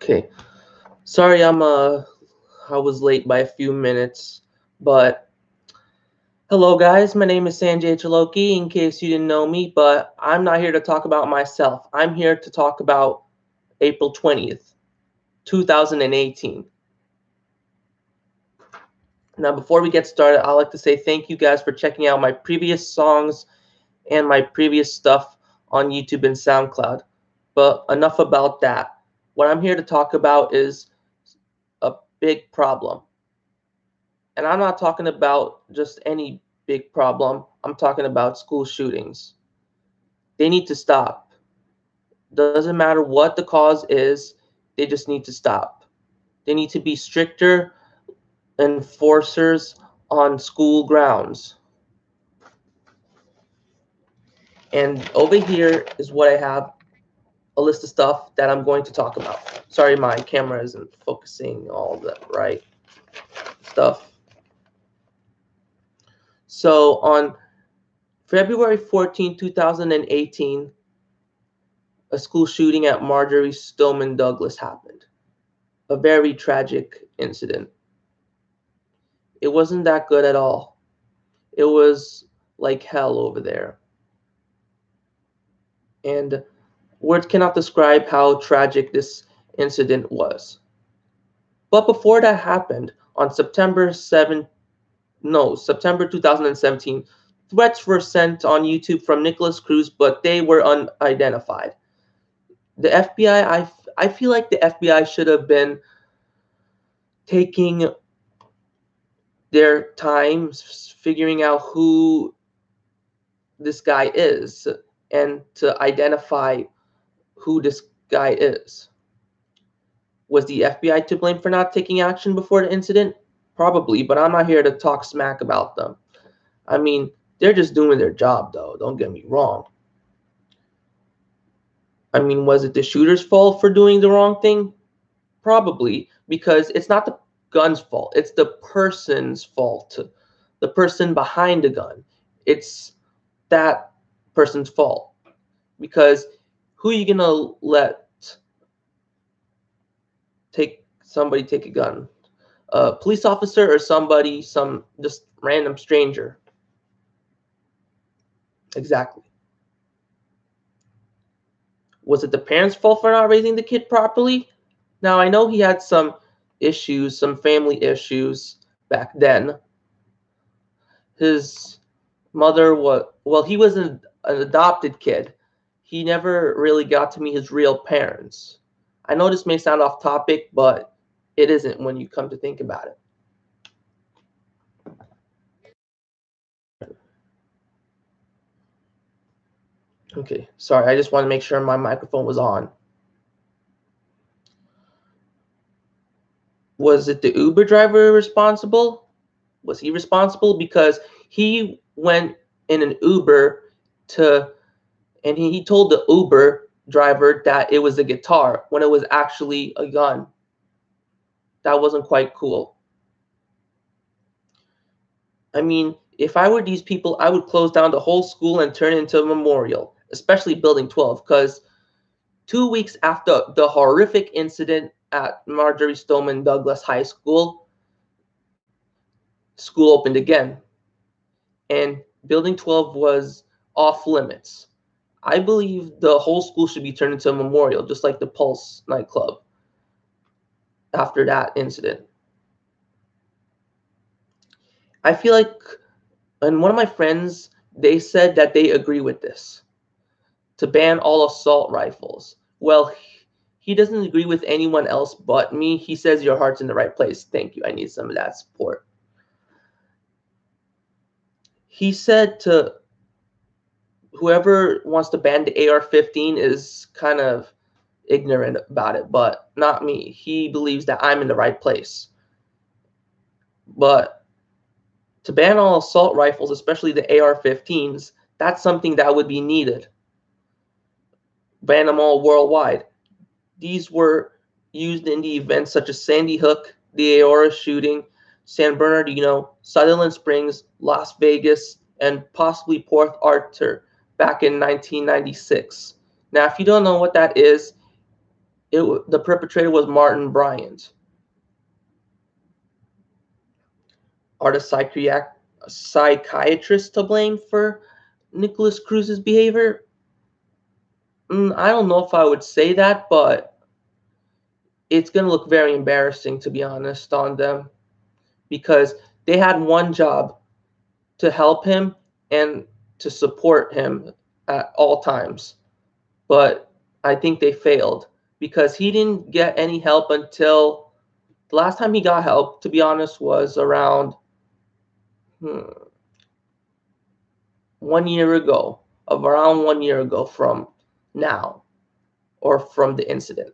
Okay. Sorry, I was late by a few minutes, but hello guys, my name is Sanjay Chaloki, in case you didn't know me, but I'm not here to talk about myself. I'm here to talk about April 20th, 2018. Now, before we get started, I'd like to say thank you guys for checking out my previous songs and my previous stuff on YouTube and SoundCloud. But enough about that. What I'm here to talk about is a big problem. And I'm not talking about just any big problem. I'm talking about school shootings. They need to stop. Doesn't matter what the cause is, they just need to stop. They need to be stricter enforcers on school grounds. And over here is what I have, a list of stuff that I'm going to talk about. Sorry, my camera isn't focusing all the right stuff. So on February 14, 2018, a school shooting at Marjorie Stoneman Douglas happened. A very tragic incident. It wasn't that good at all. It was like hell over there. And words cannot describe how tragic this incident was. But before that happened, on September 2017, threats were sent on YouTube from Nicholas Cruz, but they were unidentified. The FBI, I feel like the FBI should have been taking their time figuring out who this guy is and to identify who this guy is. Was the FBI to blame for not taking action before the incident? Probably, but I'm not here to talk smack about them. I mean, they're just doing their job, though. Don't get me wrong. I mean, was it the shooter's fault for doing the wrong thing? Probably, because it's not the gun's fault. It's the person's fault. The person behind the gun. It's that person's fault. Because who are you going to let somebody take a gun? A police officer or somebody, some just random stranger? Exactly. Was it the parents' fault for not raising the kid properly? Now, I know he had some issues, some family issues back then. His mother he was an adopted kid. He never really got to meet his real parents. I know this may sound off topic, but it isn't when you come to think about it. Okay, sorry, I just want to make sure my microphone was on. Was it the Uber driver responsible? Was he responsible? Because he went in an Uber and he told the Uber driver that it was a guitar when it was actually a gun. That wasn't quite cool. I mean, if I were these people, I would close down the whole school and turn it into a memorial, especially Building 12, because 2 weeks after the horrific incident at Marjorie Stoneman Douglas High School, school opened again. And Building 12 was off limits. I believe the whole school should be turned into a memorial, just like the Pulse nightclub after that incident. I feel like, and one of my friends, they said that they agree with this, to ban all assault rifles. Well, he doesn't agree with anyone else but me. He says your heart's in the right place. Thank you. I need some of that support. He said to whoever wants to ban the AR-15 is kind of ignorant about it, but not me. He believes that I'm in the right place. But to ban all assault rifles, especially the AR-15s, that's something that would be needed. Ban them all worldwide. These were used in the events such as Sandy Hook, the Aurora shooting, San Bernardino, Sutherland Springs, Las Vegas, and possibly Port Arthur back in 1996. Now, if you don't know what that is, The perpetrator was Martin Bryant. Are the psychiatrists to blame for Nicholas Cruz's behavior? I don't know if I would say that, but it's going to look very embarrassing, to be honest, on them, because they had one job: to help him and to support him at all times. But I think they failed because he didn't get any help until the last time he got help, to be honest, was around 1 year ago, of around 1 year ago from now, or from the incident.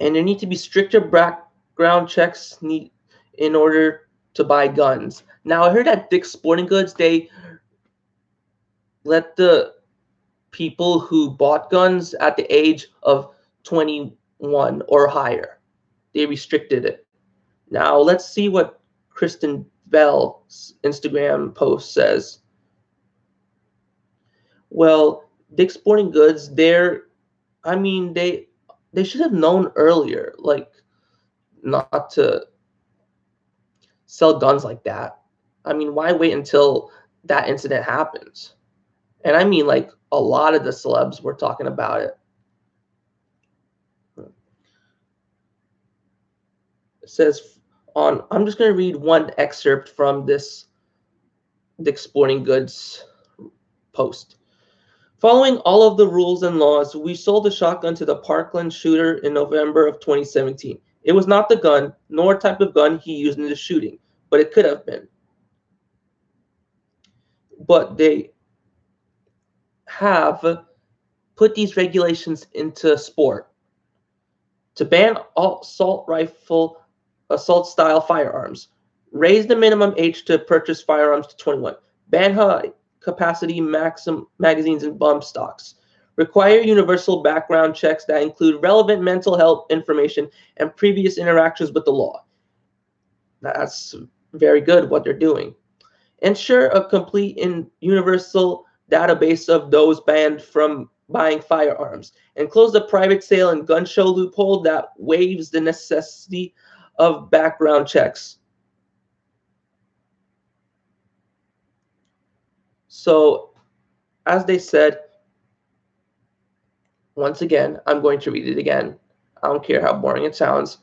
And there need to be stricter background checks in order to buy guns. Now, I heard at Dick's Sporting Goods, they let the people who bought guns at the age of 21 or higher. They restricted it. Now, let's see what Kristen Bell's Instagram post says. Well, Dick's Sporting Goods, they should have known earlier, like, not to sell guns like that. I mean, why wait until that incident happens? And I mean, like, a lot of the celebs were talking about it. It says I'm just going to read one excerpt from this Dick's Sporting Goods post. Following all of the rules and laws, we sold a shotgun to the Parkland shooter in November of 2017. It was not the gun, nor type of gun he used in the shooting, but it could have been. But they have put these regulations into sport to ban assault style firearms, raise the minimum age to purchase firearms to 21, ban high capacity magazines and bump stocks, require universal background checks that include relevant mental health information and previous interactions with the law. That's very good what they're doing. Ensure a complete and universal database of those banned from buying firearms, and close the private sale and gun show loophole that waives the necessity of background checks. So, as they said, once again, I'm going to read it again. I don't care how boring it sounds.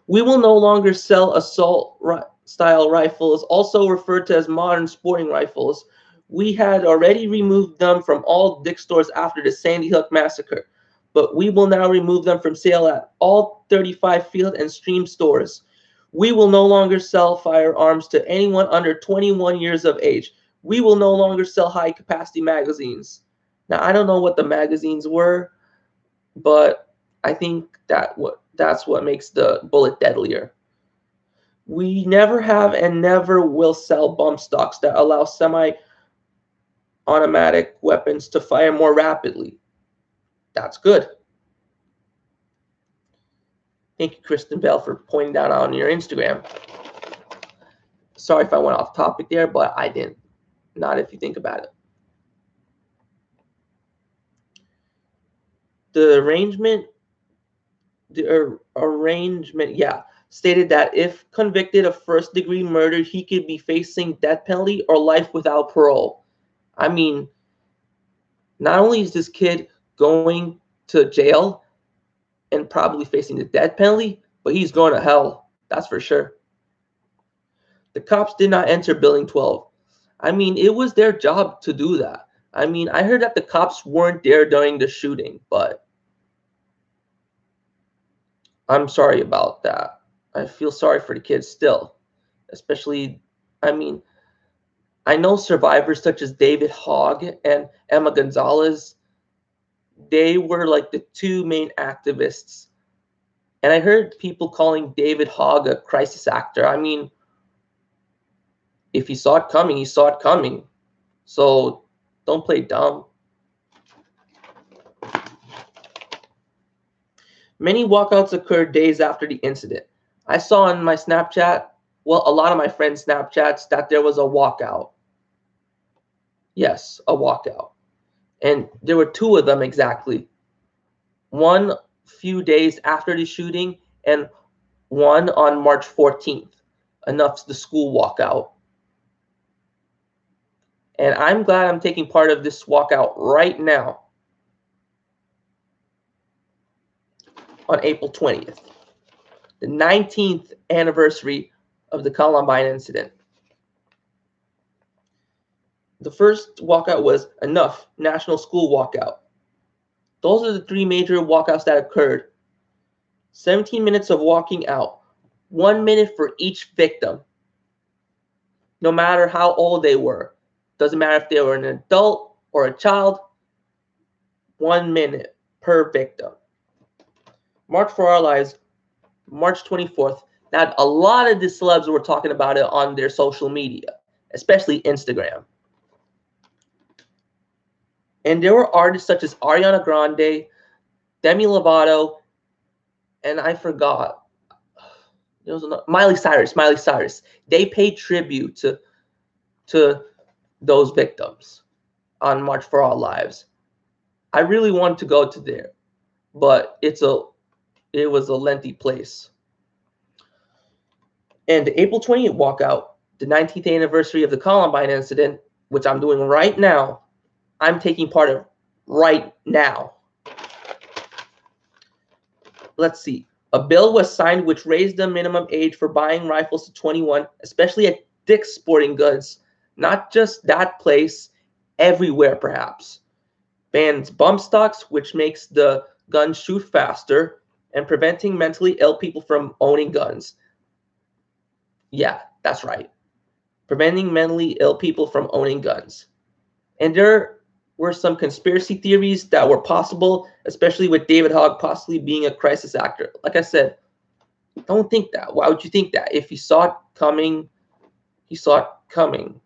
We will no longer sell assault style rifles, also referred to as modern sporting rifles. We had already removed them from all Dick's stores after the Sandy Hook massacre, but we will now remove them from sale at all 35 Field and Stream stores. We will no longer sell firearms to anyone under 21 years of age. We will no longer sell high-capacity magazines. Now, I don't know what the magazines were, but I think that's what makes the bullet deadlier. We never have and never will sell bump stocks that allow semi-automatic weapons to fire more rapidly. That's good. Thank you, Kristen Bell, for pointing that out on your Instagram. Sorry if I went off topic there, but I didn't. Not if you think about it. The arrangement, stated that if convicted of first-degree murder, he could be facing death penalty or life without parole. I mean, not only is this kid going to jail and probably facing the death penalty, but he's going to hell. That's for sure. The cops did not enter Building 12. I mean, it was their job to do that. I mean, I heard that the cops weren't there during the shooting, but I'm sorry about that. I feel sorry for the kids still, especially, I mean, I know survivors such as David Hogg and Emma Gonzalez. They were like the two main activists. And I heard people calling David Hogg a crisis actor. I mean, if he saw it coming, he saw it coming. So don't play dumb. Many walkouts occurred days after the incident. I saw on my Snapchat, well, a lot of my friends' Snapchats, that there was a walkout. Yes, a walkout. And there were two of them exactly. one few days after the shooting, and one on March 14th. Enough's the school walkout. And I'm glad I'm taking part of this walkout right now on April 20th, the 19th anniversary of the Columbine incident. The first walkout was Enough, National School Walkout. Those are the three major walkouts that occurred. 17 minutes of walking out, 1 minute for each victim, no matter how old they were. Doesn't matter if they were an adult or a child, 1 minute per victim. March for Our Lives, March 24th. Now, a lot of the celebs were talking about it on their social media, especially Instagram. And there were artists such as Ariana Grande, Demi Lovato, and I forgot. There was Miley Cyrus. They paid tribute to those victims on March for Our Lives. I really wanted to go to there, but it was a lengthy place. And the April 20th walkout, the 19th anniversary of the Columbine incident, which I'm doing right now, I'm taking part of right now. Let's see. A bill was signed which raised the minimum age for buying rifles to 21, especially at Dick's Sporting Goods. Not just that place, everywhere perhaps. Bans bump stocks, which makes the gun shoot faster, and preventing mentally ill people from owning guns. Yeah, that's right. Preventing mentally ill people from owning guns. And there were some conspiracy theories that were possible, especially with David Hogg possibly being a crisis actor. Like I said, don't think that. Why would you think that? If he saw it coming, he saw it coming.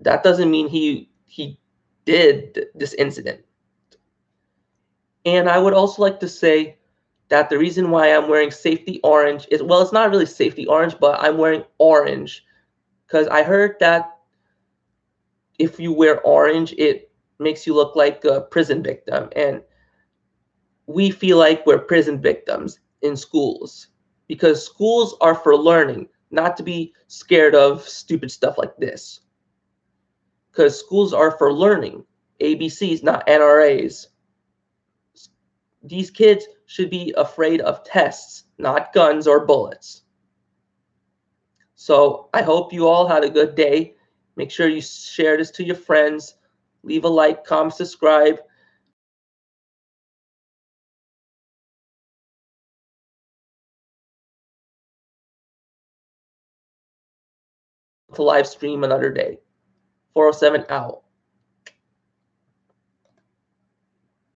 That doesn't mean he did this incident. And I would also like to say that the reason why I'm wearing safety orange is, well, it's not really safety orange, but I'm wearing orange because I heard that if you wear orange, it makes you look like a prison victim. And we feel like we're prison victims in schools because schools are for learning, not to be scared of stupid stuff like this. Because schools are for learning, ABCs, not NRAs. These kids should be afraid of tests, not guns or bullets. So I hope you all had a good day. Make sure you share this to your friends. Leave a like, comment, subscribe. To live stream another day. 407 out.